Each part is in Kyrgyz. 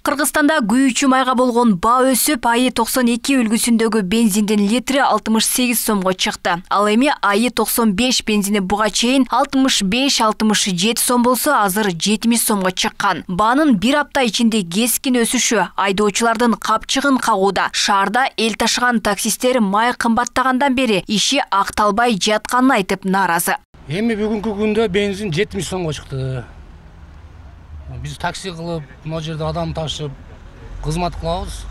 Кыргызстанда күйүүчү майга болгон баа өсүп, айы 92 үлгүсүндөгү бензиндин литри 68 сомго чыкты. Ал эми айы 95 бензини буга чейин 65-67 сом болсо, азыр 70 сомго чыккан. Баанын бир апта ичинде кескин өсүшү айдоочулардын капчыгын кагууда. Шаарда эл ташыган таксисттер май кымбаттагандан бери иши акталбай жатканын айтып нааразы. Эми бүгүнкү күндө бензин 70 сомго чыкты. Biz taksi kılıp, bu жерде adam taşıp, kızmat kılabız.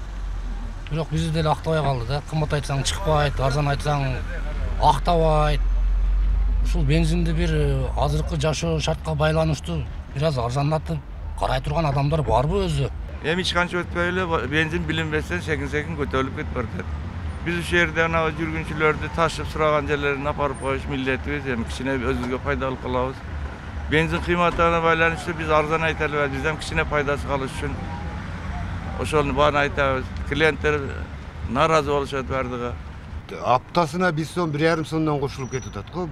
Бирок bizi деле актабай калды да. Кымбат айтсаң чыкпайт, арзан айтсаң актабайт. Ушул бензинди бир азыркы жашоо шартка байланыштуу бир аз арзандатып карай турган адамдар барбы өзү? Эми эч канча өтпөй эле бензин билинбестен секин көтөрүлүп кетип барат. Биз ушул жерде ана жүргүнчүлөрдү ташып сураган жерлерине апарып коюш милдетибиз. Эми кичине өзүбүзгө пайдалуу кылабыз. Benzin kıymatlarına байланыштуу biz arzan aytалы, bizden kişine paydası kalış üçün ошол бааны айтабыз. Клиенттер наразы болушат бардыгы. Аптасына 1 сом, 1,5 сомдон кошулуп кетип атат го.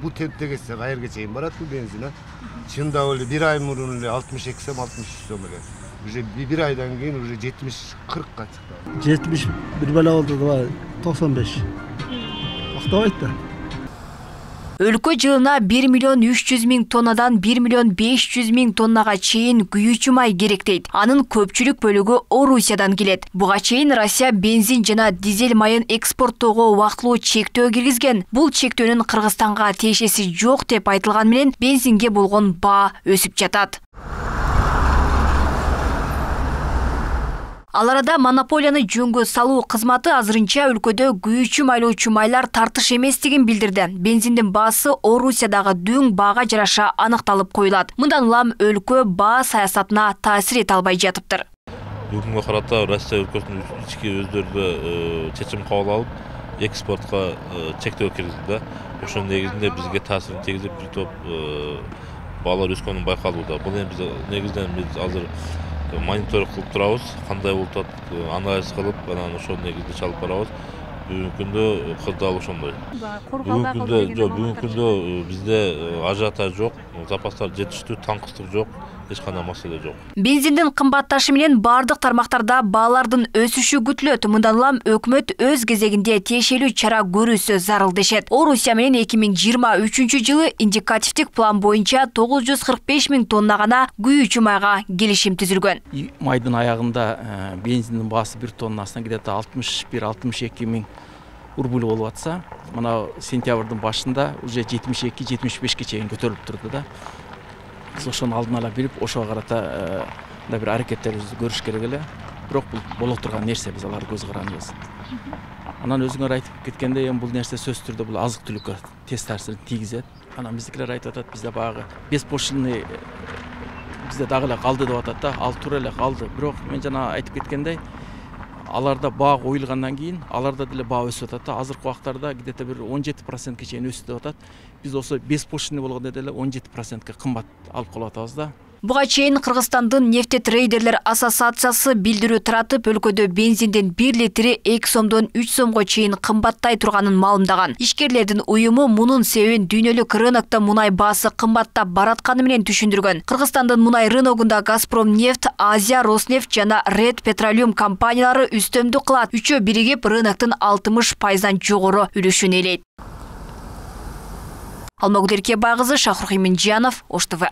Бу темпте кетсе кайерге чейин барат бу бензин? Чында эле 1 ай мурун эле 62 сом, 63 сом эле. Уже 1 айдан кийин уже 70-40га чыкты. 70 bir bala oldu da 95. Актабайт да. Өлкө жылына 1 миллион 300 миң тоннадан 1 миллион 500 миң тоннага чейин күйүүчү май керек дейт. Анын көпчүлүк бөлүгү Орусиядан келет. Буга чейин Россия бензин жана дизель майын экспорттоого убактылуу чектөө киргизген. Бул чектөөнүн Кыргызстанга тиешеси жок деп айтылган менен бензинге болгон баа өсүп жатат. Ал арада монополияны жөнгө салуу кызматы азырынча өлкөдө күйүүчү майлоочу майлар тартыш эместигин билдирди. Бензиндин баасы Орусиядагы дөң баага жараша аныкталып коюлат. Мындан улам өлкө баа саясатына таасир эте албай жатыптыр. Бүгүнгү карата Россия өлкөсүнүн ички өздөрү чечим кабыл алып, экспортко чектөө киргизди. Ошонун негизинде бизге таасирин тийгизип, бир топ баалар өскөнү байкалууда. Бул эми биз негизинен биз азыр мониторинг кылып турабыз, кандай болуп атат, анализ кылып, анан ошол негизде чалып барабыз. Бүгүнкү күндө кырдаал ошондой. Бүгүнкү күндө бизде ажиотаж жок, запастар жетиштүү, таңкыстык жок, эч кандай маселе жок. Бензиндин кымбатташы менен бардык тармактарда баалардын өсүшү күтүлөт. Мындан улам өкмөт өз кезегинде тиешелүү чара көрүүсү зарыл дешет. Орусия менен 2023-жылы индикативдик план боюнча 945 миң тонна гана күйүүчү майга келишим түзүлгөн. Майдын аягында бензиндин баасы 1 тоннасына где-то 61-62 миң рубль болуп атса, мына сентябрдын башында уже 72-75 чейин көтөрүлүп турду да. Biz ошону алдын ала билип, ошого карата да бир аракеттерибизди көрүш керек эле. Бирок бул боло турган нерсе, биз аларды көз карандыбыз. Анан өзүңөр айтып кеткендей, бул нерсе сөзсүз түрдө бул азык түлүккө тез таасирин тийгизет. Анан биздикилер айтып атат, бизде баягы беспошлиный бизде дагы эле калды деп атат да, ал туура эле калды. Бирок мен жана айтып кеткендей, аларда баа коюлгандан кийин аларда деле баа өсүп атат да. Азыркы убактарда где-то бир 17% чейин өстү деп атат. Биз осо беспошлиный болгондо деле 17%ке кымбат алып калып атабыз да. Буга чейин Кыргызстандын нефтетрейдерлер ассоциациясы билдирүү таратып, өлкөдө бензиндин 1 литри 2 сомдон 3 сомго чейин кымбаттай турганын маалымдаган. Ишкерлердин уюму мунун себебин дүйнөлүк рынокто мунай баасы кымбаттап баратканы менен түшүндүргөн. Кыргызстандын мунай рыногунда Газпромнефть, Азия Роснефть жана Ред Петролиум компаниялары үстөмдүк кылат. Үчөө биригип рыноктун 60% жогору үлүшүн ээлейт. Алмагүл Эркебай кызы, Шахрух Иминжанов, Ош ТВ.